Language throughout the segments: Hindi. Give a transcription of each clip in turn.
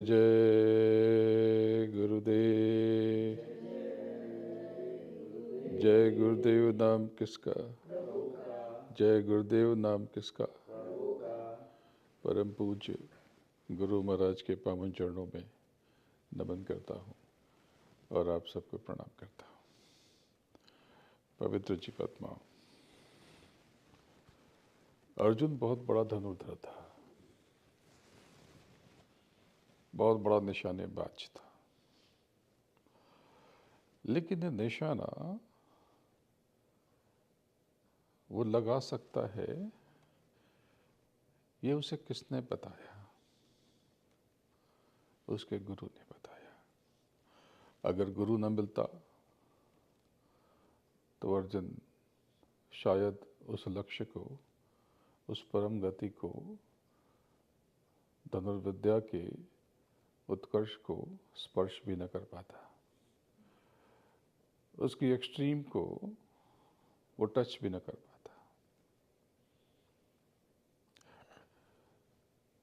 जय गुरुदेव। जय गुरुदेव नाम किसका? जय गुरुदेव नाम किसका? परम पूज्य गुरु महाराज के पावन चरणों में नमन करता हूँ और आप सबको प्रणाम करता हूँ। पवित्र जी पद्मा। अर्जुन बहुत बड़ा धनुर्धर था, बहुत बड़ा निशानेबाज था, लेकिन ये निशाना वो लगा सकता है, ये उसे किसने बताया? उसके गुरु ने बताया। अगर गुरु न मिलता तो अर्जुन शायद उस लक्ष्य को, उस परम गति को, धनुर्विद्या के उत्कर्ष को स्पर्श भी न कर पाता। उसकी एक्सट्रीम को वो टच भी न कर पाता।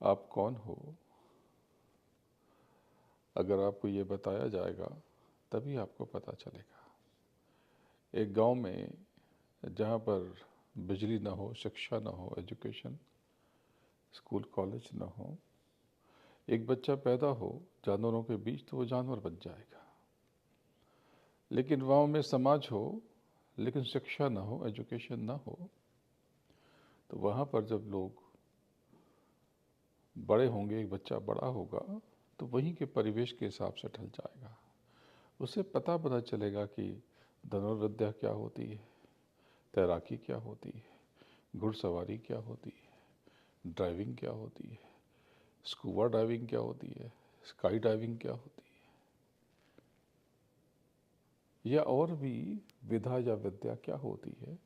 आप कौन हो? अगर आपको ये बताया जाएगा तभी आपको पता चलेगा। एक गांव में जहाँ पर बिजली ना हो, शिक्षा ना हो, एजुकेशन, स्कूल कॉलेज ना हो, एक बच्चा पैदा हो जानवरों के बीच तो वो जानवर बन जाएगा। लेकिन गांव में समाज हो लेकिन शिक्षा ना हो, एजुकेशन ना हो, तो वहाँ पर जब लोग बड़े होंगे, एक बच्चा बड़ा होगा तो वहीं के परिवेश के हिसाब से ढल जाएगा। उसे पता चलेगा कि धनुर्विद्या क्या होती है, तैराकी क्या होती है, घुड़सवारी क्या होती है, ड्राइविंग क्या होती है, स्कूबा डाइविंग क्या होती है, स्काई डाइविंग क्या होती है, या और भी विधा या विद्या क्या होती है,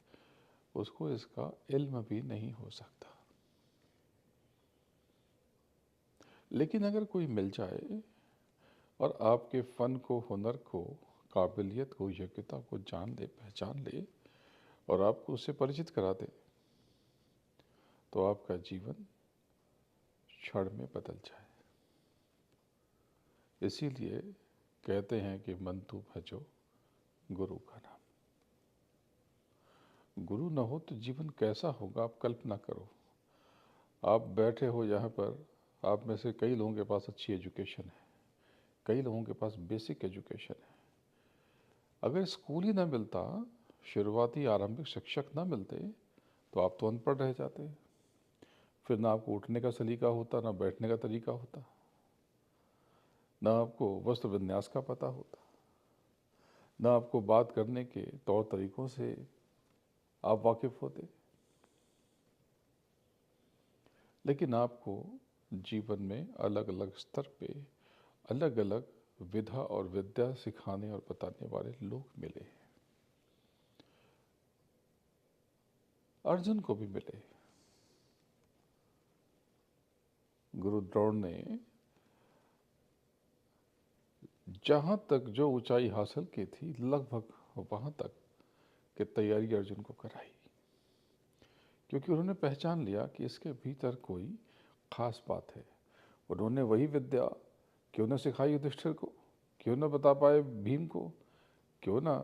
उसको इसका इल्म भी नहीं हो सकता। लेकिन अगर कोई मिल जाए और आपके फ़न को, हुनर को, काबिलियत को, योग्यता को जान ले, पहचान ले और आपको उससे परिचित करा दे, तो आपका जीवन क्षण में बदल जाए। इसीलिए कहते हैं कि मन तू भजो गुरु का नाम। गुरु न हो तो जीवन कैसा होगा आप कल्पना करो। आप बैठे हो यहाँ पर, आप में से कई लोगों के पास अच्छी एजुकेशन है, कई लोगों के पास बेसिक एजुकेशन है। अगर स्कूल ही ना मिलता, शुरुआती आरंभिक शिक्षक ना मिलते, तो आप तो अनपढ़ रह जाते। फिर ना आपको उठने का सलीका होता, ना बैठने का तरीका होता, ना आपको वस्त्र विन्यास का पता होता, ना आपको बात करने के तौर तरीकों से आप वाकिफ होते। लेकिन आपको जीवन में अलग अलग स्तर पे अलग अलग विधा और विद्या सिखाने और बताने वाले लोग मिले। अर्जुन को भी मिले। गुरु द्रोण ने जहाँ तक जो ऊंचाई हासिल की थी, लगभग वहाँ तक की तैयारी अर्जुन को कराई, क्योंकि उन्होंने पहचान लिया कि इसके भीतर कोई खास बात है। उन्होंने वही विद्या क्यों न सिखाई युधिष्ठिर को, क्यों न बता पाए भीम को, क्यों न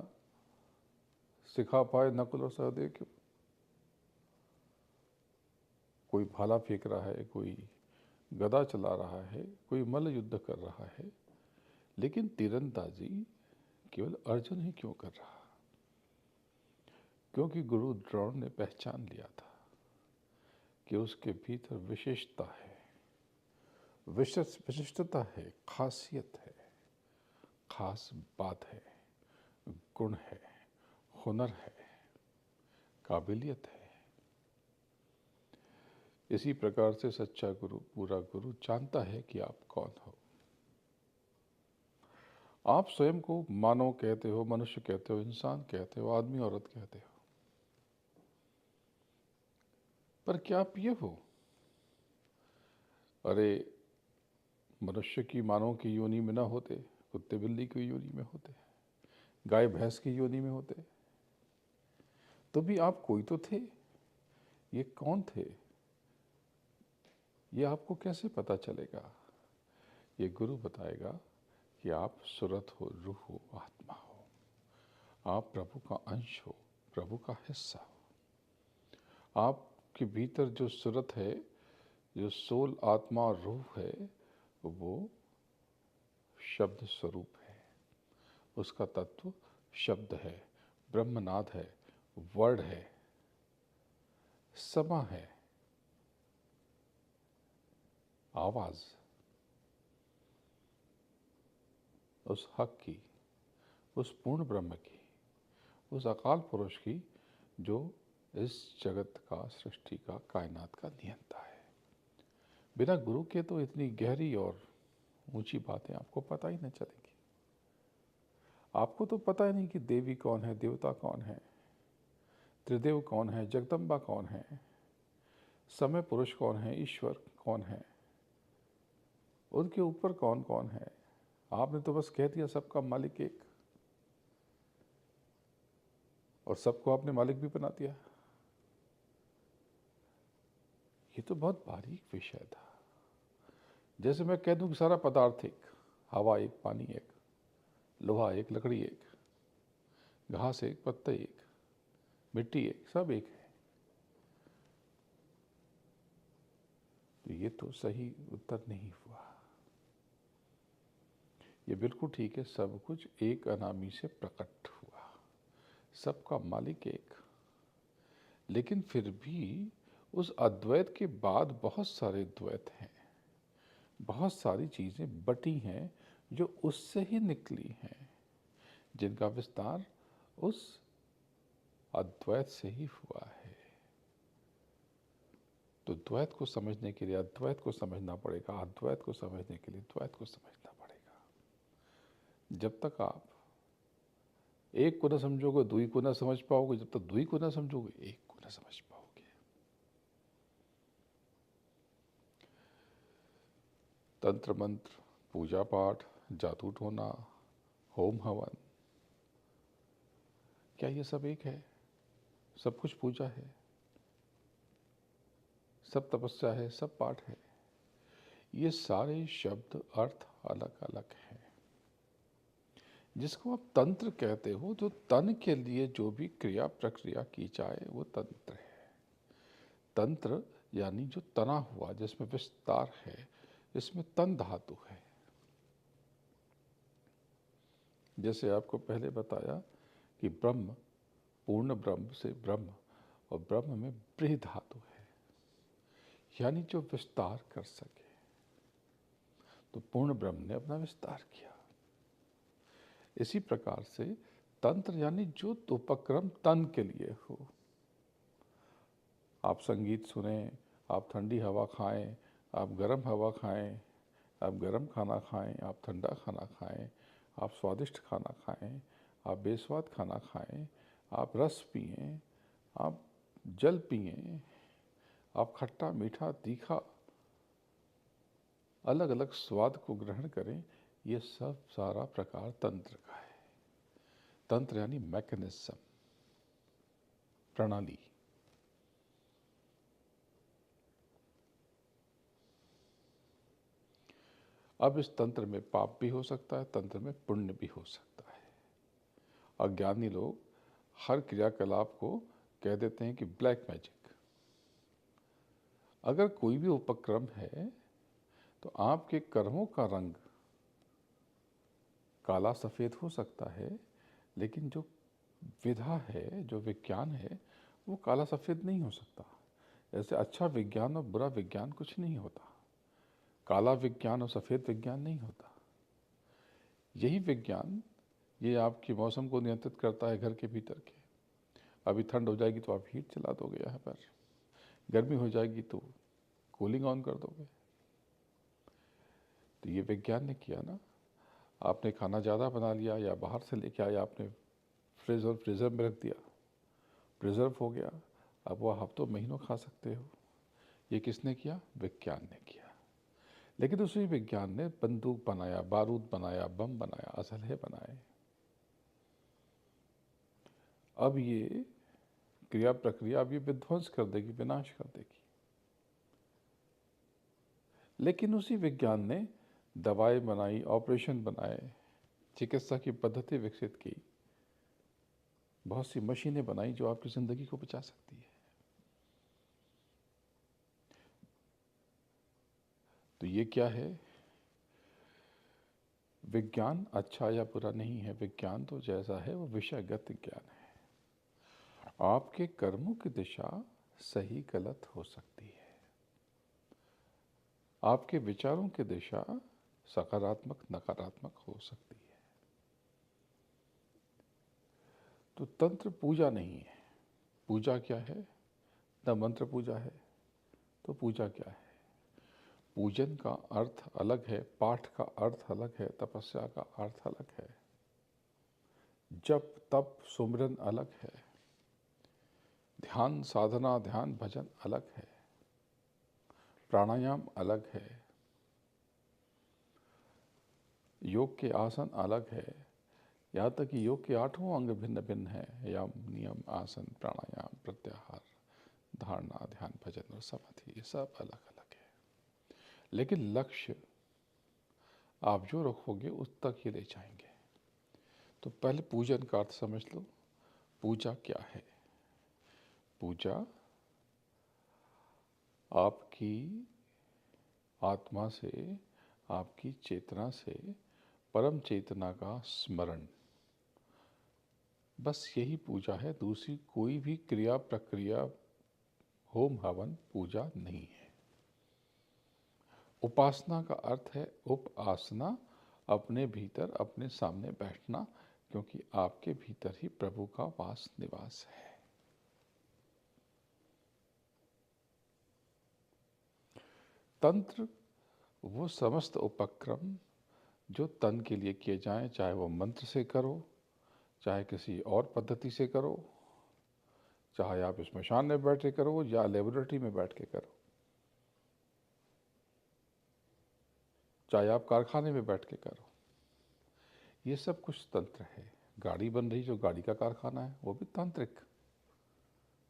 सिखा पाए नकुल और सहदेव को। कोई भाला फेंक रहा है, कोई गदा चला रहा है, कोई मल्ल युद्ध कर रहा है, लेकिन तीरंदाजी केवल अर्जुन ही क्यों कर रहा? क्योंकि गुरु द्रोण ने पहचान लिया था कि उसके भीतर विशेषता है, विशिष्टता है, खासियत है, खास बात है, गुण है, हुनर है, काबिलियत है। इसी प्रकार से सच्चा गुरु, पूरा गुरु जानता है कि आप कौन हो। आप स्वयं को मानव कहते हो, मनुष्य कहते हो, इंसान कहते हो, आदमी औरत कहते हो, पर क्या आप ये हो? अरे मनुष्य की, मानव की योनि में ना होते, कुत्ते बिल्ली की योनि में होते, गाय भैंस की योनि में होते, तो भी आप कोई तो थे। ये कौन थे? ये आपको कैसे पता चलेगा? ये गुरु बताएगा कि आप सुरत हो, रूह हो, आत्मा हो, आप प्रभु का अंश हो, प्रभु का हिस्सा हो। आपके भीतर जो सुरत है, जो सोल, आत्मा और रूह है, वो शब्द स्वरूप है। उसका तत्व शब्द है, ब्रह्मनाद है, वर्ड है, समा है, आवाज उस हक की, उस पूर्ण ब्रह्म की, उस अकाल पुरुष की जो इस जगत का, सृष्टि का, कायनात का नियंता है। बिना गुरु के तो इतनी गहरी और ऊंची बातें आपको पता ही नहीं चलेंगी। आपको तो पता ही नहीं कि देवी कौन है, देवता कौन है, त्रिदेव कौन है, जगदम्बा कौन है, समय पुरुष कौन है, ईश्वर कौन है, उनके ऊपर कौन कौन है। आपने तो बस कह दिया सबका मालिक एक, और सबको आपने मालिक भी बना दिया। ये तो बहुत बारीक विषय था। जैसे मैं कह दूं कि सारा पदार्थ एक, हवा एक, पानी एक, लोहा एक, लकड़ी एक, घास एक, पत्ते एक, मिट्टी एक, सब एक है। तो ये तो सही उत्तर नहीं हुआ। ये बिल्कुल ठीक है, सब कुछ एक अनामी से प्रकट हुआ, सबका मालिक एक। लेकिन फिर भी उस अद्वैत के बाद बहुत सारे द्वैत हैं, बहुत सारी चीज़ें बटी हैं जो उससे ही निकली हैं, जिनका विस्तार उस अद्वैत से ही हुआ है। तो द्वैत को समझने के लिए अद्वैत को समझना पड़ेगा, अद्वैत को समझने के लिए द्वैत को समझना पड़ेगा। जब तक आप एक को न समझोगे, दुई को न समझ पाओगे, जब तक दुई को न समझोगे, एक को न समझ पाओगे। तंत्र मंत्र, पूजा पाठ, जादू टोना, होम हवन, क्या ये सब एक है? सब कुछ पूजा है, सब तपस्या है, सब पाठ है। ये सारे शब्द अर्थ अलग अलग हैं। जिसको आप तंत्र कहते हो, जो तन के लिए जो भी क्रिया प्रक्रिया की जाए वो तंत्र है। तंत्र यानी जो तना हुआ, जिसमें विस्तार है, इसमें तन धातु है। जैसे आपको पहले बताया कि ब्रह्म, पूर्ण ब्रह्म से ब्रह्म, और ब्रह्म में ब्रीह धातु है, यानी जो विस्तार कर सके। तो पूर्ण ब्रह्म ने अपना विस्तार किया। इसी प्रकार से तंत्र यानी जो उपक्रम तन के लिए हो। आप संगीत सुने, आप ठंडी हवा खाएं, आप गर्म हवा खाएं, आप गर्म खाना खाएं, आप ठंडा खाना खाएं, आप स्वादिष्ट खाना खाएं, आप बेस्वाद खाना खाएं, आप रस पिएं, आप जल पिएं, आप खट्टा, मीठा, तीखा, अलग अलग स्वाद को ग्रहण करें। ये सब सारा प्रकार तंत्र का है। तंत्र यानी मैकेनिज्म, प्रणाली। अब इस तंत्र में पाप भी हो सकता है, तंत्र में पुण्य भी हो सकता है। अज्ञानी लोग हर क्रियाकलाप को कह देते हैं कि ब्लैक मैजिक। अगर कोई भी उपक्रम है तो आपके कर्मों का रंग काला सफ़ेद हो सकता है, लेकिन जो विधा है, जो विज्ञान है, वो काला सफ़ेद नहीं हो सकता। जैसे अच्छा विज्ञान और बुरा विज्ञान कुछ नहीं होता, काला विज्ञान और सफ़ेद विज्ञान नहीं होता। यही विज्ञान ये आपके मौसम को नियंत्रित करता है घर के भीतर के। अभी ठंड हो जाएगी तो आप हीट चला दोगे यहाँ पर, गर्मी हो जाएगी तो कूलिंग ऑन कर दोगे। तो ये विज्ञान ने किया ना। आपने खाना ज़्यादा बना लिया या बाहर से लेके आया, आपने फ्रिज और फ्रीज़र में रख दिया, प्रिजर्व हो गया, अब वह हफ्तों महीनों खा सकते हो। ये किसने किया? विज्ञान ने किया। लेकिन उसी विज्ञान ने बंदूक बनाया, बारूद बनाया, बम बनाया, असलहे बनाए। अब ये क्रिया प्रक्रिया अब ये विध्वंस कर देगी, विनाश कर देगी। लेकिन उसी विज्ञान ने दवाएं बनाई, ऑपरेशन बनाए, चिकित्सा की पद्धति विकसित की, बहुत सी मशीनें बनाई जो आपकी ज़िंदगी को बचा सकती है। तो ये क्या है? विज्ञान अच्छा या बुरा नहीं है, विज्ञान तो जैसा है वो विषयगत ज्ञान है। आपके कर्मों की दिशा सही गलत हो सकती है, आपके विचारों की दिशा सकारात्मक नकारात्मक हो सकती है। तो तंत्र पूजा नहीं है। पूजा क्या है? न मंत्र पूजा है तो पूजा क्या है? पूजन का अर्थ अलग है, पाठ का अर्थ अलग है, तपस्या का अर्थ अलग है, जप तप सुमिरन अलग है, ध्यान साधना ध्यान भजन अलग है, प्राणायाम अलग है, योग के आसन अलग है, यहाँ तक कि योग के 8 अंग भिन्न भिन्न है, यम नियम आसन प्राणायाम प्रत्याहार धारणा ध्यान भजन और समाधि, ये सब अलग अलग है। लेकिन लक्ष्य आप जो रखोगे उस तक ही ले जाएंगे। तो पहले पूजन का अर्थ समझ लो। पूजा क्या है? पूजा आपकी आत्मा से, आपकी चेतना से परम चेतना का स्मरण, बस यही पूजा है। दूसरी कोई भी क्रिया प्रक्रिया, होम हवन पूजा नहीं है। उपासना का अर्थ है उपासना, अपने भीतर अपने सामने बैठना, क्योंकि आपके भीतर ही प्रभु का वास निवास है। तंत्र वो समस्त उपक्रम जो तन के लिए किए जाएं, चाहे वो मंत्र से करो, चाहे किसी और पद्धति से करो, चाहे आप स्मशान में बैठ के करो या लेबोरेटरी में बैठ के करो, चाहे आप कारखाने में बैठ के करो, ये सब कुछ तंत्र है। गाड़ी बन रही जो गाड़ी का कारखाना है वो भी तांत्रिक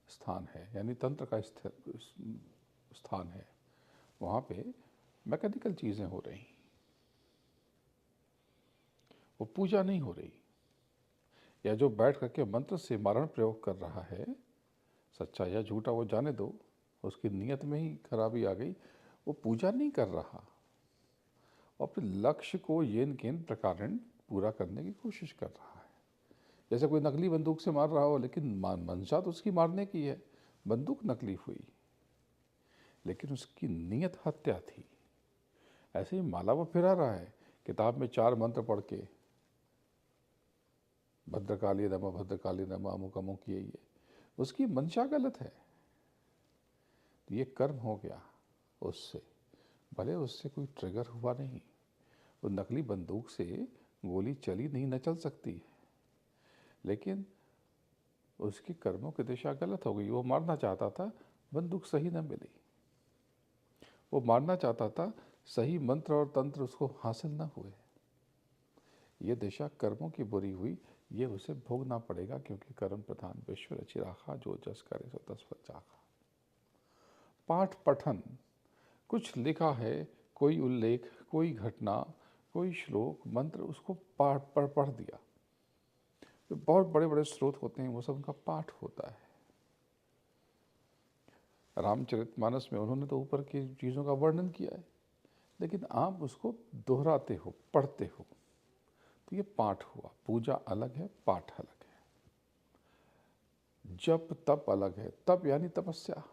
स्थान है, यानी तंत्र का स्थान है। वहाँ पे मैकेनिकल चीज़ें हो रही, वो पूजा नहीं हो रही। या जो बैठ करके मंत्र से मारण प्रयोग कर रहा है, सच्चा या झूठा वो जाने दो, उसकी नीयत में ही खराबी आ गई, वो पूजा नहीं कर रहा और फिर लक्ष्य को येन केन प्रकारेण पूरा करने की कोशिश कर रहा है। जैसे कोई नकली बंदूक से मार रहा हो, लेकिन मंशा तो उसकी मारने की है, बंदूक नकली हुई लेकिन उसकी नीयत हत्या थी। ऐसे ही माला वो फिरा रहा है, किताब में 4 मंत्र पढ़ के भद्रकाली नमः भद्रकाली नमः अमुक अमुक ये, उसकी मंशा गलत है। तो ये कर्म हो गया उससे, भले उससे कोई ट्रिगर हुआ नहीं, वो नकली बंदूक से गोली चली नहीं, न चल सकती है, लेकिन उसकी कर्मों की दिशा गलत हो गई। वो मारना चाहता था, बंदूक सही न मिली। वो मारना चाहता था, सही मंत्र और तंत्र उसको हासिल न हुए। ये दिशा कर्मों की बुरी हुई, ये उसे भोगना पड़ेगा, क्योंकि कर्म प्रधान विश्व रचि राखा, जो जस करे सो तस फल चाखा। पाठ पठन, कुछ लिखा है, कोई उल्लेख, कोई घटना, कोई श्लोक मंत्र, उसको पढ़ दिया। तो बहुत बड़े बड़े स्रोत होते हैं, वो सब उनका पाठ होता है। रामचरितमानस में उन्होंने तो ऊपर की चीज़ों का वर्णन किया है, लेकिन आप उसको दोहराते हो, पढ़ते हो, तो ये पाठ हुआ। पूजा अलग है, पाठ अलग है। जप तप अलग है। तप यानी तपस्या।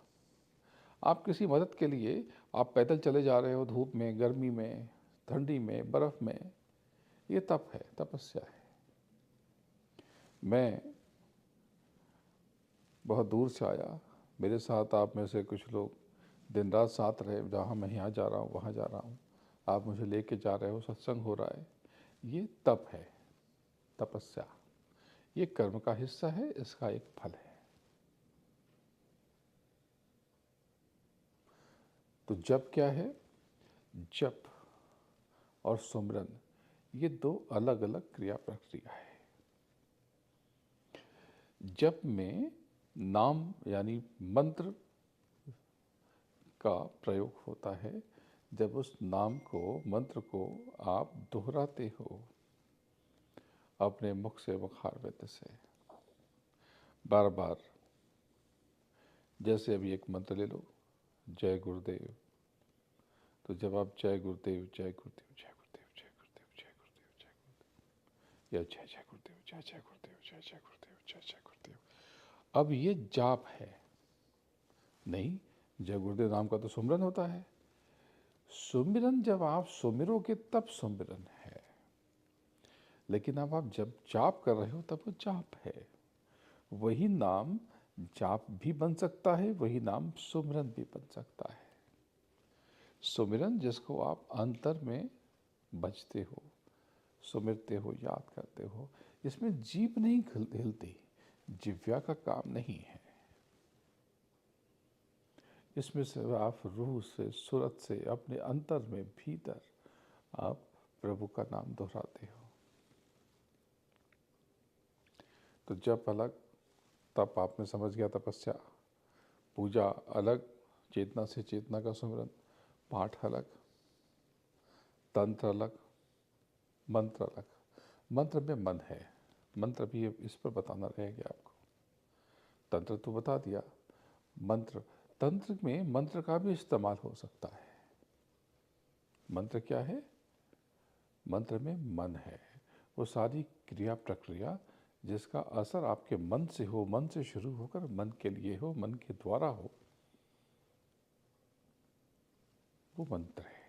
आप किसी मदद के लिए आप पैदल चले जा रहे हो, धूप में, गर्मी में, ठंडी में, बर्फ में, ये तप है, तपस्या है। मैं बहुत दूर से आया, मेरे साथ आप में से कुछ लोग दिन रात साथ रहे, जहाँ मैं यहाँ जा रहा हूँ वहाँ जा रहा हूँ, आप मुझे लेके जा रहे हो, सत्संग हो रहा है, ये तप है, तपस्या। ये कर्म का हिस्सा है, इसका एक फल है। तो जप क्या है? जप और सुमरन, ये 2 अलग अलग क्रिया प्रक्रिया है। जप में नाम यानी मंत्र का प्रयोग होता है, जब उस नाम को, मंत्र को आप दोहराते हो अपने मुख से, मुखारविंद से, बार बार। जैसे अभी एक मंत्र ले लो, जय गुरुदेव। तो जब आप जय गुरुदेव, जय गुरुदेव, जय गुरुदेव, जय गुरुदेव, जय गुरुदेव, जय गुरुदेव, या जय जय गुरुदेव, जय जय गुरुदेव, जय जय गुरुदेव, जय जय गुरुदेव, अब ये जाप है नहीं। जय गुरुदेव नाम का तो सुमिरन होता है। सुमिरन जब आप सुमिरोगे तब सुमिरन है, लेकिन अब आप जब जाप कर रहे हो तब वो जाप है। वही नाम जाप भी बन सकता है, वही नाम सुमिरन भी बन सकता है। सुमिरन जिसको आप अंतर में बजते हो, सुमिरते हो, याद करते हो, इसमें जीभ नहीं हिलती, जिव्या का काम नहीं है। इसमें से आप रूह से, सूरत से, अपने अंतर में भीतर आप प्रभु का नाम दोहराते हो। तो जप अलग, तप आपने समझ गया, तपस्या। पूजा अलग, चेतना से चेतना का सुमिरन। पाठ अलग, तंत्र अलग, मंत्र अलग। मंत्र में मन है, मंत्र भी इस पर बताना रहेगा आपको। तंत्र तो बता दिया, मंत्र, तंत्र में मंत्र का भी इस्तेमाल हो सकता है। मंत्र क्या है? मंत्र में मन है, वो सारी क्रिया प्रक्रिया जिसका असर आपके मन से हो, मन से शुरू होकर मन के लिए हो, मन के द्वारा हो, वो मंत्र है।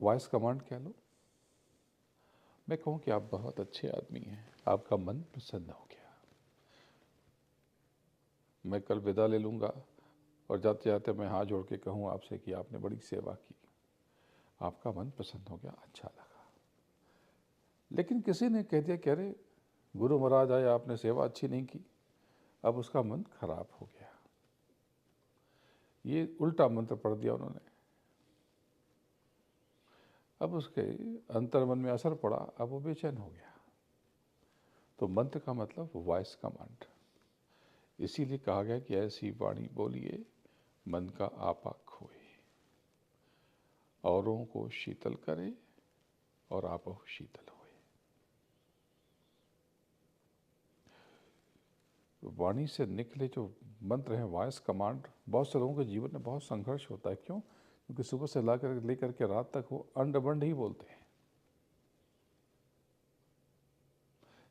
वॉइस कमांड कह लो। मैं कहूँ कि आप बहुत अच्छे आदमी हैं, आपका मन प्रसन्न हो गया, मैं कल विदा ले लूँगा और जाते जाते मैं हाथ जोड़ के कहूँ आपसे कि आपने बड़ी सेवा की, आपका मन प्रसन्न हो गया, अच्छा लगा। लेकिन किसी ने कह दिया कि अरे गुरु महाराज आए, आपने सेवा अच्छी नहीं की, अब उसका मन खराब हो गया। ये उल्टा मंत्र पढ़ दिया उन्होंने, अब उसके अंतर मन में असर पड़ा, अब वो बेचैन हो गया। तो मंत्र का मतलब वॉइस कमांड। इसीलिए कहा गया कि ऐसी वाणी बोलिए मन का आपा खोए, औरों को शीतल करे और आप शीतल होए। वाणी से निकले जो मंत्र हैं, वॉइस कमांड, बहुत से लोगों के जीवन में बहुत संघर्ष होता है। क्यों? क्योंकि सुबह से लेकर के रात तक वो अंड बंड ही बोलते हैं।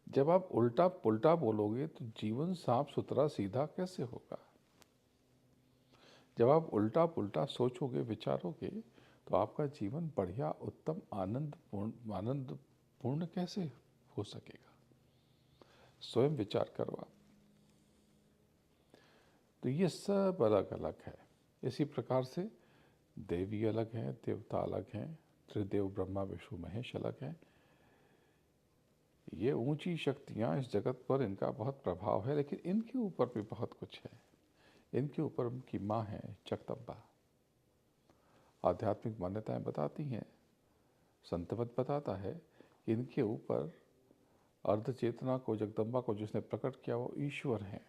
जब आप उल्टा पुल्टा बोलोगे तो जीवन साफ सुथरा सीधा कैसे होगा? जब आप उल्टा पुल्टा सोचोगे, विचारोगे, तो आपका जीवन बढ़िया, उत्तम, आनंदपूर्ण कैसे हो सकेगा? स्वयं विचार करो आप। तो ये सब अलग अलग है। इसी प्रकार से देवी अलग हैं, देवता अलग हैं, त्रिदेव ब्रह्मा विष्णु महेश अलग हैं। ये ऊंची शक्तियाँ इस जगत पर, इनका बहुत प्रभाव है, लेकिन इनके ऊपर भी बहुत कुछ है। इनके ऊपर उनकी माँ है जगदम्बा। आध्यात्मिक मान्यताएं बताती हैं, संतमत बताता है कि इनके ऊपर अर्ध चेतना को, जगदम्बा को जिसने प्रकट किया वो ईश्वर हैं,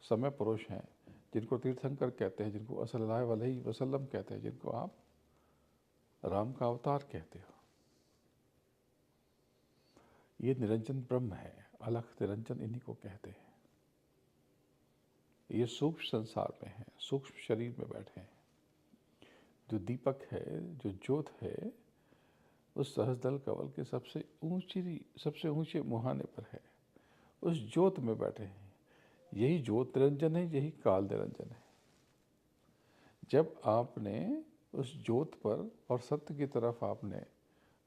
समय पुरुष हैं, जिनको तीर्थंकर कहते हैं, जिनको असल्लाह अलैहि वसल्लम कहते हैं, जिनको आप राम का अवतार कहते हो। ये निरंजन ब्रह्म है, अलख निरंजन इन्हीं को कहते हैं। ये सूक्ष्म संसार में है, सूक्ष्म शरीर में बैठे हैं। जो दीपक है, जो ज्योत है, उस सहस्रदल कवल के सबसे ऊंचे मुहाने पर है, उस ज्योत में बैठे हैं। यही ज्योत निरंजन है, यही काल निरंजन है। जब आपने उस ज्योत पर और सत्य की तरफ आपने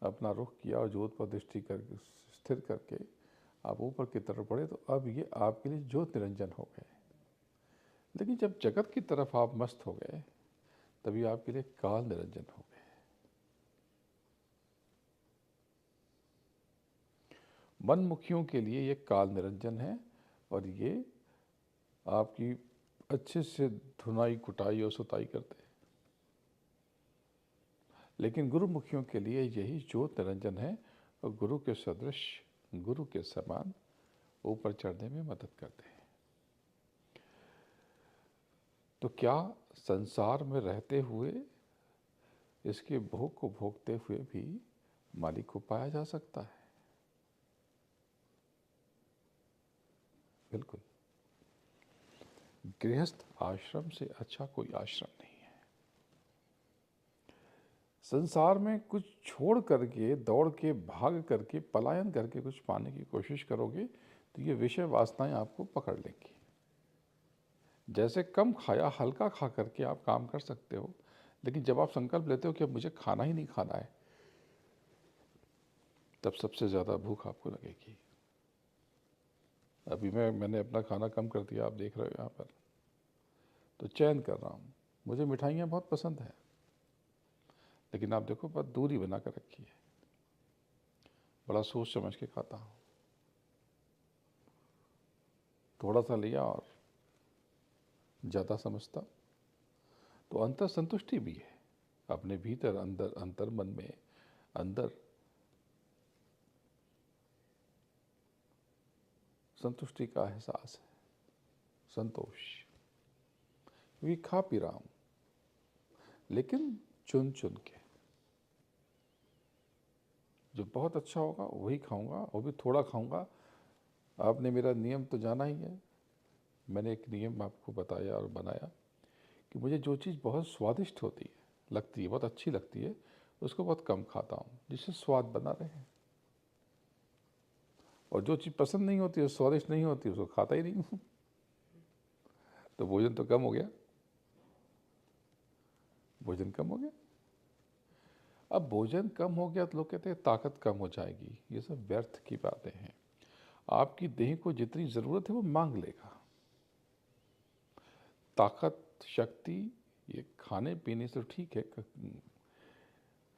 अपना रुख किया और ज्योत पर दृष्टि करके स्थिर करके आप ऊपर की तरफ बढ़े, तो अब ये आपके लिए ज्योत निरंजन हो गए। लेकिन जब जगत की तरफ आप मस्त हो गए, तभी आपके लिए काल निरंजन हो गए। मनमुखियों के लिए ये काल निरंजन है, और ये आपकी अच्छे से धुनाई, कुटाई और सुताई करते हैं। लेकिन गुरुमुखियों के लिए यही ज्योत निरंजन है, और गुरु के सदृश, गुरु के समान ऊपर चढ़ने में मदद करते हैं। तो क्या संसार में रहते हुए इसके भोग को भोगते हुए भी मालिक को पाया जा सकता है? बिल्कुल। गृहस्थ आश्रम से अच्छा कोई आश्रम नहीं है। संसार में कुछ छोड़ करके, दौड़ के, भाग करके, पलायन करके कुछ पाने की कोशिश करोगे तो ये विषय वासनाएं आपको पकड़ लेंगी। जैसे कम खाया, हल्का खा करके आप काम कर सकते हो, लेकिन जब आप संकल्प लेते हो कि अब मुझे खाना ही नहीं खाना है, तब सबसे ज़्यादा भूख आपको लगेगी। अभी मैंने अपना खाना कम कर दिया, आप देख रहे हो यहाँ पर, तो चयन कर रहा हूँ। मुझे मिठाइयाँ बहुत पसंद है, लेकिन आप देखो बहुत दूरी बना कर रखी है, बड़ा सोच समझ के खाता हूँ। थोड़ा सा लिया और ज़्यादा समझता तो अंतर संतुष्टि भी है अपने भीतर, अंदर अंतर मन में अंदर संतुष्टि का एहसास है, संतोष। क्योंकि खा पी रहा हूँ, लेकिन चुन चुन के। जो बहुत अच्छा होगा वही खाऊंगा, वो भी थोड़ा खाऊंगा। आपने मेरा नियम तो जाना ही है। मैंने एक नियम आपको बताया और बनाया कि मुझे जो चीज़ बहुत स्वादिष्ट होती है, लगती है, बहुत अच्छी लगती है, उसको बहुत कम खाता हूँ, जिससे स्वाद बना रहे। और जो चीज़ पसंद नहीं होती है, स्वादिष्ट नहीं होती, उसको खाता ही नहीं हूँ। तो भोजन तो कम हो गया, भोजन कम हो गया। अब भोजन कम हो गया तो लोग कहते हैं ताकत कम हो जाएगी। ये सब व्यर्थ की बातें हैं। आपकी देह को जितनी ज़रूरत है वो मांग लेगा। ताकत, शक्ति ये खाने पीने से ठीक है।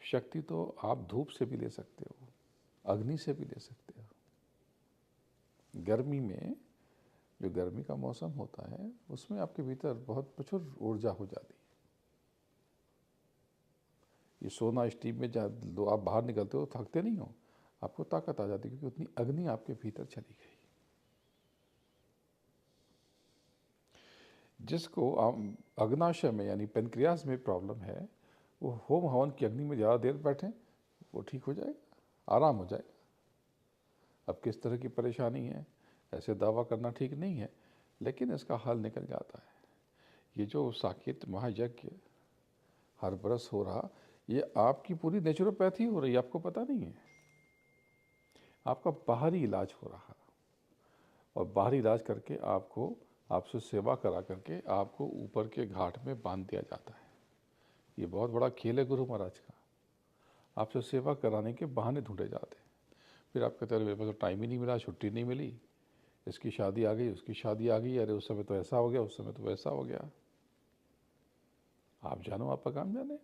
शक्ति तो आप धूप से भी ले सकते हो, अग्नि से भी ले सकते हो। गर्मी में, जो गर्मी का मौसम होता है, उसमें आपके भीतर बहुत प्रचुर ऊर्जा हो जाती है। ये सोना स्टीम में जब आप बाहर निकलते हो थकते नहीं हो, आपको ताकत आ जाती है, क्योंकि उतनी अग्नि आपके भीतर चली गई। जिसको अग्नाशय में यानी पेनक्रियास में प्रॉब्लम है, वो होम हवन की अग्नि में ज़्यादा देर बैठें, वो ठीक हो जाएगा, आराम हो जाएगा। अब किस तरह की परेशानी है, ऐसे दावा करना ठीक नहीं है, लेकिन इसका हल निकल जाता है। ये जो साकेत महायज्ञ हर बरस हो रहा, ये आपकी पूरी नेचुरोपैथी हो रही है, आपको पता नहीं है। आपका बाहरी इलाज हो रहा, और बाहरी इलाज करके आपको, आपसे सेवा करा करके आपको ऊपर के घाट में बांध दिया जाता है। ये बहुत बड़ा खेल है गुरु महाराज का। आपसे सेवा कराने के बहाने ढूंढे जाते हैं। फिर आप कहते हैं मेरे पास तो टाइम ही नहीं मिला, छुट्टी नहीं मिली, इसकी शादी आ गई, उसकी शादी आ गई, अरे उस समय तो ऐसा हो गया, उस समय तो वैसा हो गया। आप जानो, आपका काम जाने,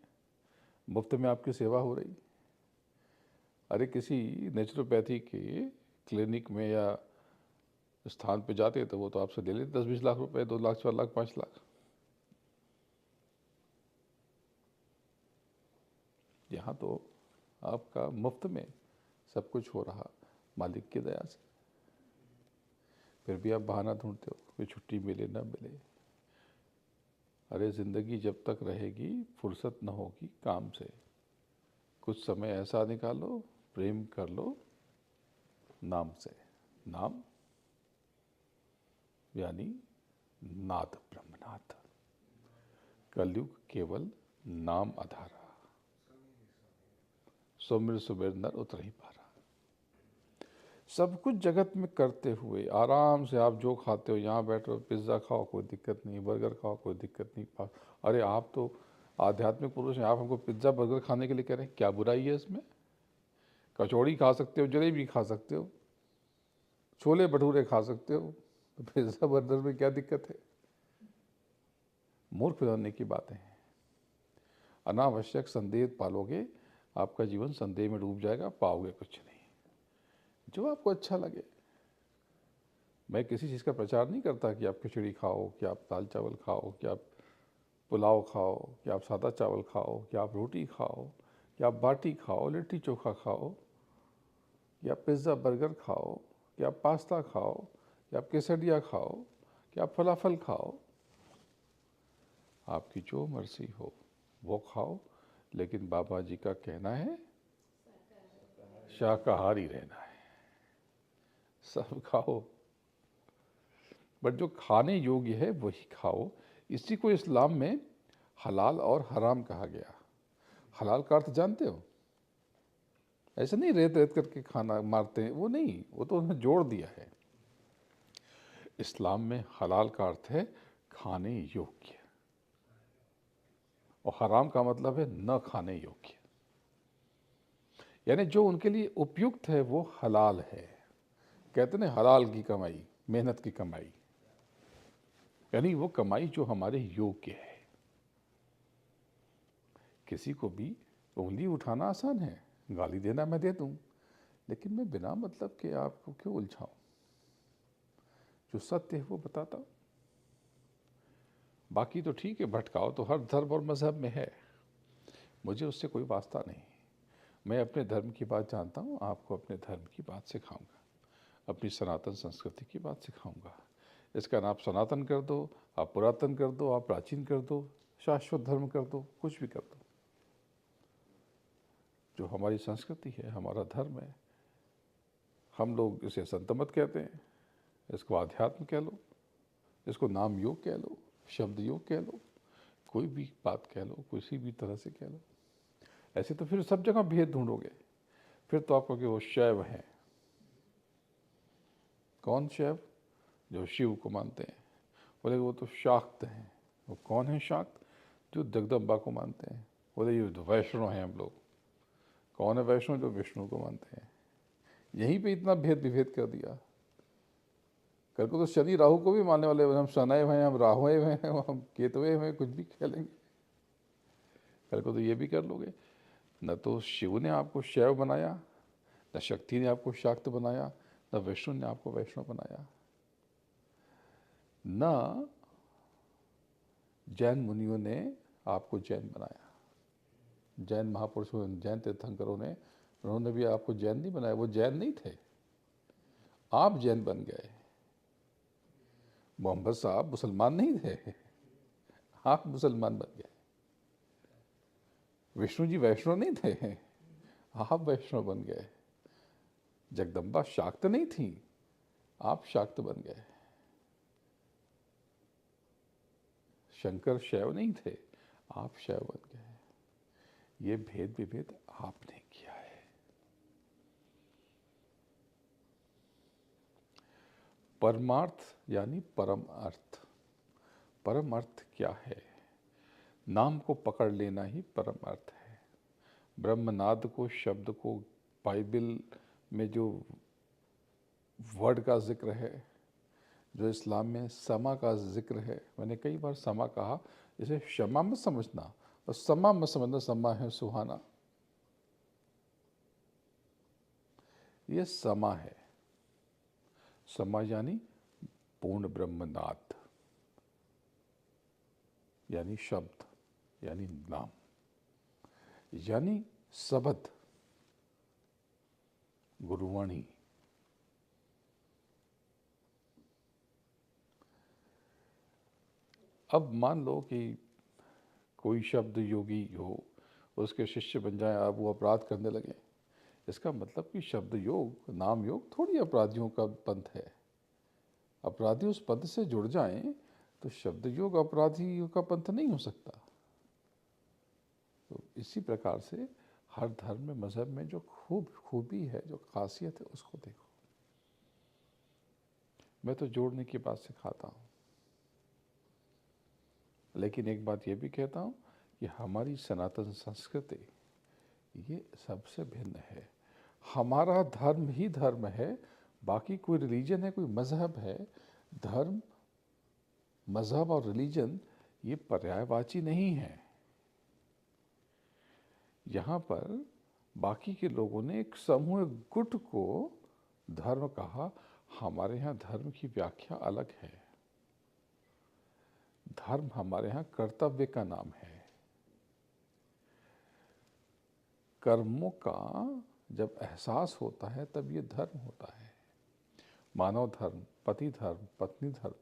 मुफ्त में आपकी सेवा हो रही। अरे किसी नेचुरोपैथी के क्लिनिक में या स्थान पे जाते तो वो तो आपसे ले लेते 10-20 लाख रुपए, 2 लाख, 4 लाख, 5 लाख। यहाँ तो आपका मुफ्त में सब कुछ हो रहा, मालिक की दया से। फिर भी आप बहाना ढूंढते हो, कोई छुट्टी मिले ना मिले। अरे ज़िंदगी जब तक रहेगी फुर्सत न होगी काम से। कुछ समय ऐसा निकालो, प्रेम कर लो नाम से। नाम यानी नाथ, ब्रह्मनाथ। कलयुग केवल नाम आधारा, सुमिर सुमिर नर उतर ही पारा। सब कुछ जगत में करते हुए आराम से आप जो खाते हो, यहाँ बैठो, पिज्ज़ा खाओ कोई दिक्कत नहीं, बर्गर खाओ कोई दिक्कत नहीं। अरे आप तो आध्यात्मिक पुरुष हैं, आप हमको पिज्ज़ा बर्गर खाने के लिए कह रहे हैं, क्या बुराई है इसमें? कचौड़ी खा सकते हो, जलेबी खा सकते हो, छोले भटूरे खा सकते हो, तो पिज्ज़ा बर्गर में क्या दिक्कत है? मूर्ख बनाने की बातें हैं। अनावश्यक संदेह पालोगे, आपका जीवन संदेह में डूब जाएगा, पाओगे कुछ नहीं। जो आपको अच्छा लगे। मैं किसी चीज़ का प्रचार नहीं करता कि आप खिचड़ी खाओ, कि आप दाल चावल खाओ, कि आप पुलाव खाओ, कि आप सादा चावल खाओ, कि आप रोटी खाओ, कि आप बाटी खाओ, लिट्टी चोखा खाओ, कि आप पिज़्ज़ा बर्गर खाओ, कि आप पास्ता खाओ, कि आप केसडिया खाओ, कि आप फलाफल खाओ। आपकी जो मर्जी हो वो खाओ, लेकिन बाबा जी का कहना है शाकाहारी रहना है। सब खाओ, बट जो खाने योग्य है वही खाओ। इसी को इस्लाम में हलाल और हराम कहा गया। हलाल का अर्थ जानते हो? ऐसा नहीं रेत रेत करके खाना मारते हैं, वो नहीं, वो तो उन्होंने जोड़ दिया है। इस्लाम में हलाल का अर्थ है खाने योग्य, और हराम का मतलब है न खाने योग्य। यानी जो उनके लिए उपयुक्त है वो हलाल है। कहते ना हलाल की कमाई, मेहनत की कमाई, यानी वो कमाई जो हमारे योग्य है। किसी को भी उंगली उठाना आसान है, गाली देना मैं दे दूं, लेकिन मैं बिना मतलब के आपको क्यों उलझाऊं? जो सत्य है वो बताता हूं। बाकी तो ठीक है, भटकाओ तो हर धर्म और मजहब में है, मुझे उससे कोई वास्ता नहीं। मैं अपने धर्म की बात जानता हूँ, आपको अपने धर्म की बात सिखाऊंगा, अपनी सनातन संस्कृति की बात सिखाऊंगा। इसका नाम सनातन कर दो, आप पुरातन कर दो, आप प्राचीन कर दो, शाश्वत धर्म कर दो, कुछ भी कर दो। जो हमारी संस्कृति है, हमारा धर्म है, हम लोग इसे संत मत कहते हैं, इसको आध्यात्म कह लो, इसको नाम योग कह लो, शब्द योग कह लो, कोई भी बात कह लो, किसी भी तरह से कह लो। ऐसे तो फिर सब जगह भेद ढूंढोगे, फिर तो आपको कि वो शैव हैं। कौन शैव? जो शिव को मानते हैं। बोले वो तो शाक्त हैं। वो कौन है शाक्त? जो जगदम्बा को मानते हैं। बोले ये तो वैष्णव हैं हम लोग। कौन है वैष्णव? जो विष्णु को मानते हैं। यहीं पे इतना भेद विभेद कर दिया। कल को तो शनि राहु को भी मानने वाले, हम शनय हैं, हम राहु हैं, हम केतवे हैं, कुछ भी कह लेंगे। कल को तो ये भी कर लोगे। न तो शिव ने आपको शैव बनाया, न शक्ति ने आपको शाक्त बनाया, न विष्णु ने आपको वैष्णव बनाया, न जैन मुनियों ने आपको जैन बनाया। जैन महापुरुषों, जैन तीर्थंकरों ने, उन्होंने भी आपको जैन नहीं बनाया। वो जैन नहीं थे, आप जैन बन गए। मोहम्मद साहब मुसलमान नहीं थे, आप मुसलमान बन गए। विष्णु जी वैष्णव नहीं थे, आप वैष्णव बन गए। जगदम्बा शाक्त नहीं थी, आप शाक्त बन गए। शंकर शैव नहीं थे, आप शैव बन गए। ये भेद विभेद आपने किया है। परमार्थ यानी परम अर्थ। परम अर्थ क्या है? नाम को पकड़ लेना ही परम अर्थ है। ब्रह्मनाद को, शब्द को, बाइबल में जो वर्ड का जिक्र है, जो इस्लाम में समा का जिक्र है, मैंने कई बार समा कहा, इसे क्षमा मत समझना और समा मत समझना, समा है सुहाना। ये समा है। समा यानी पूर्ण ब्रह्मनाद, यानी शब्द, यानी नाम, यानी शब्द, गुरुवाणी। अब मान लो कि कोई शब्द योगी हो, उसके शिष्य बन जाए, अब वो अपराध करने लगे। इसका मतलब कि शब्द योग, नाम योग थोड़ी अपराधियों का पंथ है। अपराधी उस पंथ से जुड़ जाएं तो शब्द योग अपराधियों का पंथ नहीं हो सकता। तो इसी प्रकार से हर धर्म में, मजहब में जो खूबी है, जो खासियत है, उसको देखो। मैं तो जोड़ने की बात सिखाता हूँ, लेकिन एक बात ये भी कहता हूँ कि हमारी सनातन संस्कृति ये सबसे भिन्न है। हमारा धर्म ही धर्म है, बाकी कोई रिलीजन है, कोई मजहब है। धर्म, मजहब और रिलीजन ये पर्यायवाची नहीं है। यहाँ पर बाकी के लोगों ने एक समूह गुट को धर्म कहा। हमारे यहाँ धर्म की व्याख्या अलग है। धर्म हमारे यहाँ कर्तव्य का नाम है। कर्मों का जब एहसास होता है तब ये धर्म होता है। मानव धर्म, पति धर्म, पत्नी धर्म,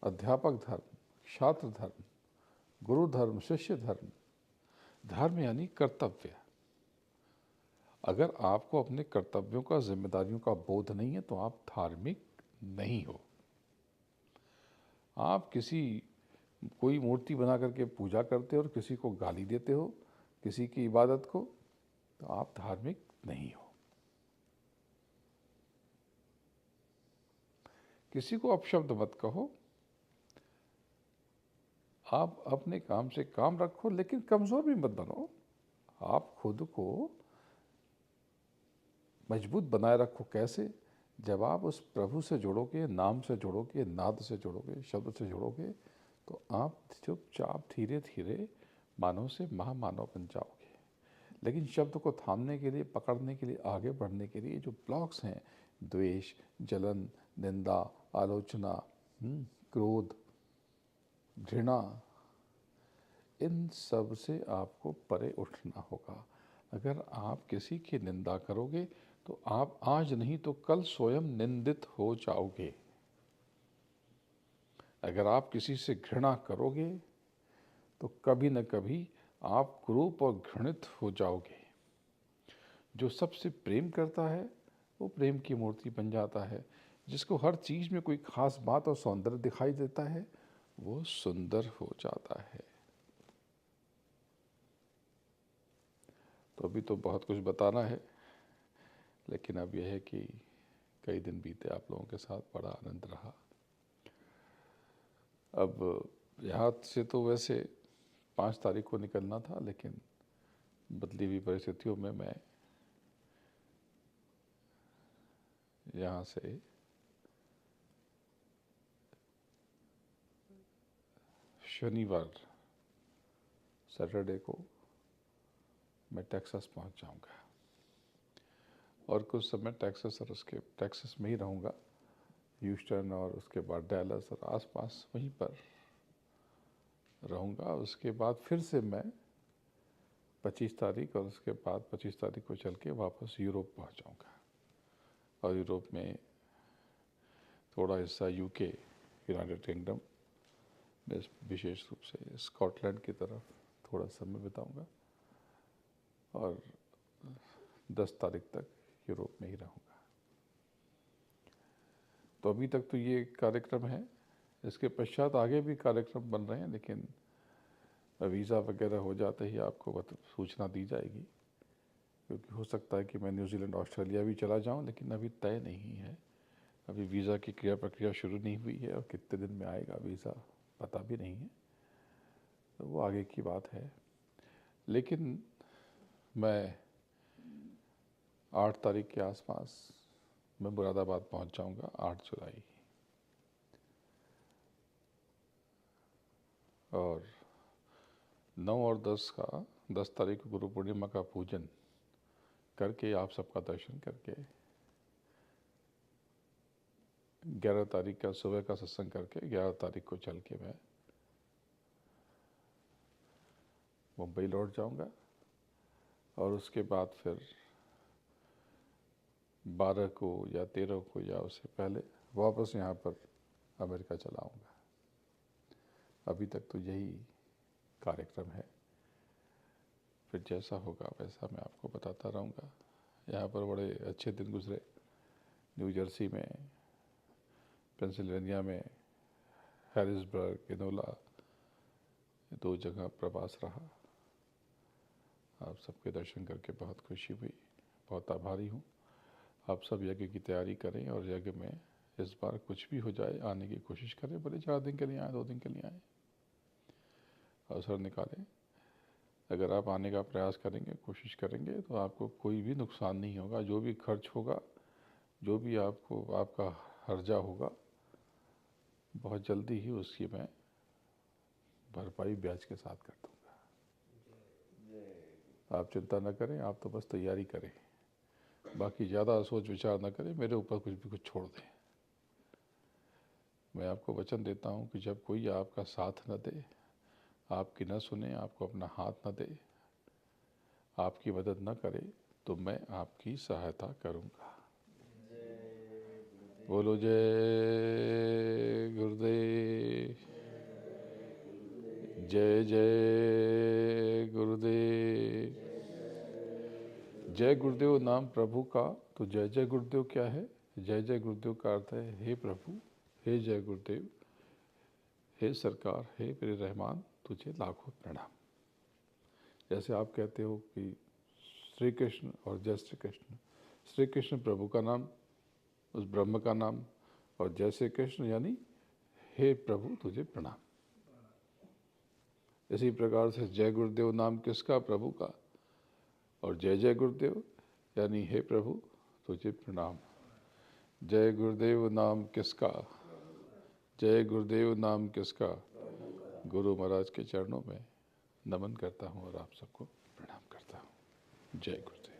अध्यापक धर्म, छात्र धर्म, गुरु धर्म, शिष्य धर्म। धर्म यानी कर्तव्य। अगर आपको अपने कर्तव्यों का, जिम्मेदारियों का बोध नहीं है तो आप धार्मिक नहीं हो। आप कोई मूर्ति बना करके पूजा करते हो और किसी को गाली देते हो, किसी की इबादत को, तो आप धार्मिक नहीं हो। किसी को अपशब्द मत कहो, आप अपने काम से काम रखो, लेकिन कमज़ोर भी मत बनो। आप खुद को मजबूत बनाए रखो। कैसे? जब आप उस प्रभु से जुड़ोगे, नाम से जुड़ोगे, नाद से जुड़ोगे, शब्द से जुड़ोगे, तो आप चुपचाप धीरे धीरे मानव से महामानव बन जाओगे। लेकिन शब्द को थामने के लिए, पकड़ने के लिए, आगे बढ़ने के लिए जो ब्लॉक्स हैं, द्वेष, जलन, निंदा, आलोचना, क्रोध, घृणा, इन सब से आपको परे उठना होगा। अगर आप किसी की निंदा करोगे तो आप आज नहीं तो कल स्वयं निंदित हो जाओगे। अगर आप किसी से घृणा करोगे तो कभी न कभी आप क्रूप और घृणित हो जाओगे। जो सबसे प्रेम करता है वो प्रेम की मूर्ति बन जाता है। जिसको हर चीज़ में कोई खास बात और सौंदर्य दिखाई देता है वो सुंदर हो जाता है। तो अभी तो बहुत कुछ बताना है, लेकिन अब यह है कि कई दिन बीते आप लोगों के साथ, बड़ा आनंद रहा। अब यहाँ से तो वैसे 5 तारीख को निकलना था, लेकिन बदली हुई परिस्थितियों में मैं यहाँ से शनिवार, सैटरडे को मैं टेक्सास पहुँच जाऊँगा और कुछ समय टेक्सास में ही रहूँगा, ह्यूस्टन और उसके बाद डैलस और आसपास वहीं पर रहूँगा। उसके बाद फिर से मैं 25 तारीख और उसके बाद 25 तारीख को चल के वापस यूरोप पहुँच जाऊँगा। और यूरोप में थोड़ा हिस्सा यूके, यूनाइटेड किंगडम में, विशेष रूप से स्कॉटलैंड की तरफ थोड़ा समय बिताऊँगा और 10 तारीख तक यूरोप में ही रहूँगा। तो अभी तक तो ये कार्यक्रम है। इसके पश्चात आगे भी कार्यक्रम बन रहे हैं, लेकिन वीज़ा वगैरह हो जाते ही आपको सूचना दी जाएगी, क्योंकि हो सकता है कि मैं न्यूजीलैंड, ऑस्ट्रेलिया भी चला जाऊं, लेकिन अभी तय नहीं है। अभी वीज़ा की प्रक्रिया शुरू नहीं हुई है और कितने दिन में आएगा वीज़ा पता भी नहीं है, तो वो आगे की बात है। लेकिन मैं 8 तारीख के आसपास मैं मुरादाबाद पहुंच जाऊंगा, 8 जुलाई। और 9 और 10 तारीख को गुरु पूर्णिमा का पूजन करके, आप सबका दर्शन करके, 11 तारीख का सुबह का सत्संग करके 11 तारीख को चल के मैं मुंबई लौट जाऊंगा। और उसके बाद फिर 12 को या 13 को या उससे पहले वापस यहाँ पर अमेरिका चला आऊँगा। अभी तक तो यही कार्यक्रम है। फिर जैसा होगा वैसा मैं आपको बताता रहूँगा। यहाँ पर बड़े अच्छे दिन गुजरे। न्यू जर्सी में, पेंसिल्वेनिया में, हैरिसबर्ग, इनोला, 2 जगह प्रवास रहा। आप सबके दर्शन करके बहुत खुशी हुई, बहुत आभारी हूँ। आप सब यज्ञ की तैयारी करें और यज्ञ में इस बार कुछ भी हो जाए आने की कोशिश करें। भले 4 दिन के लिए आए, 2 दिन के लिए आए, अवसर निकालें। अगर आप आने का प्रयास करेंगे, कोशिश करेंगे, तो आपको कोई भी नुकसान नहीं होगा। जो भी खर्च होगा, जो भी आपका हर्जा होगा, बहुत जल्दी ही उसकी मैं भरपाई ब्याज के साथ कर दूँगा। आप चिंता न करें, आप तो बस तैयारी करें। बाकी ज़्यादा सोच विचार न करें, मेरे ऊपर कुछ छोड़ दें। मैं आपको वचन देता हूँ कि जब कोई आपका साथ न दे, आपकी न सुने, आपको अपना हाथ न दे, आपकी मदद न करे, तो मैं आपकी सहायता करूँगा। बोलो जय गुरुदेव। जय जय गुरुदेव। जय गुरुदेव नाम प्रभु का, तो जय जय गुरुदेव क्या है? जय जय गुरुदेव का अर्थ है हे प्रभु, हे जय गुरुदेव, हे सरकार, हे मेरे रहमान, तुझे लाखों प्रणाम। जैसे आप कहते हो कि श्री कृष्ण और जय श्री कृष्ण, श्री कृष्ण प्रभु का नाम, उस ब्रह्म का नाम, और जय श्री कृष्ण यानी हे प्रभु तुझे प्रणाम। इसी प्रकार से जय गुरुदेव नाम किसका? प्रभु का। और जय जय गुरुदेव यानी हे प्रभु तुझे प्रणाम। जय गुरुदेव नाम किसका? जय गुरुदेव नाम किसका? गुरु महाराज के चरणों में नमन करता हूँ और आप सबको प्रणाम करता हूँ। जय गुरुदेव।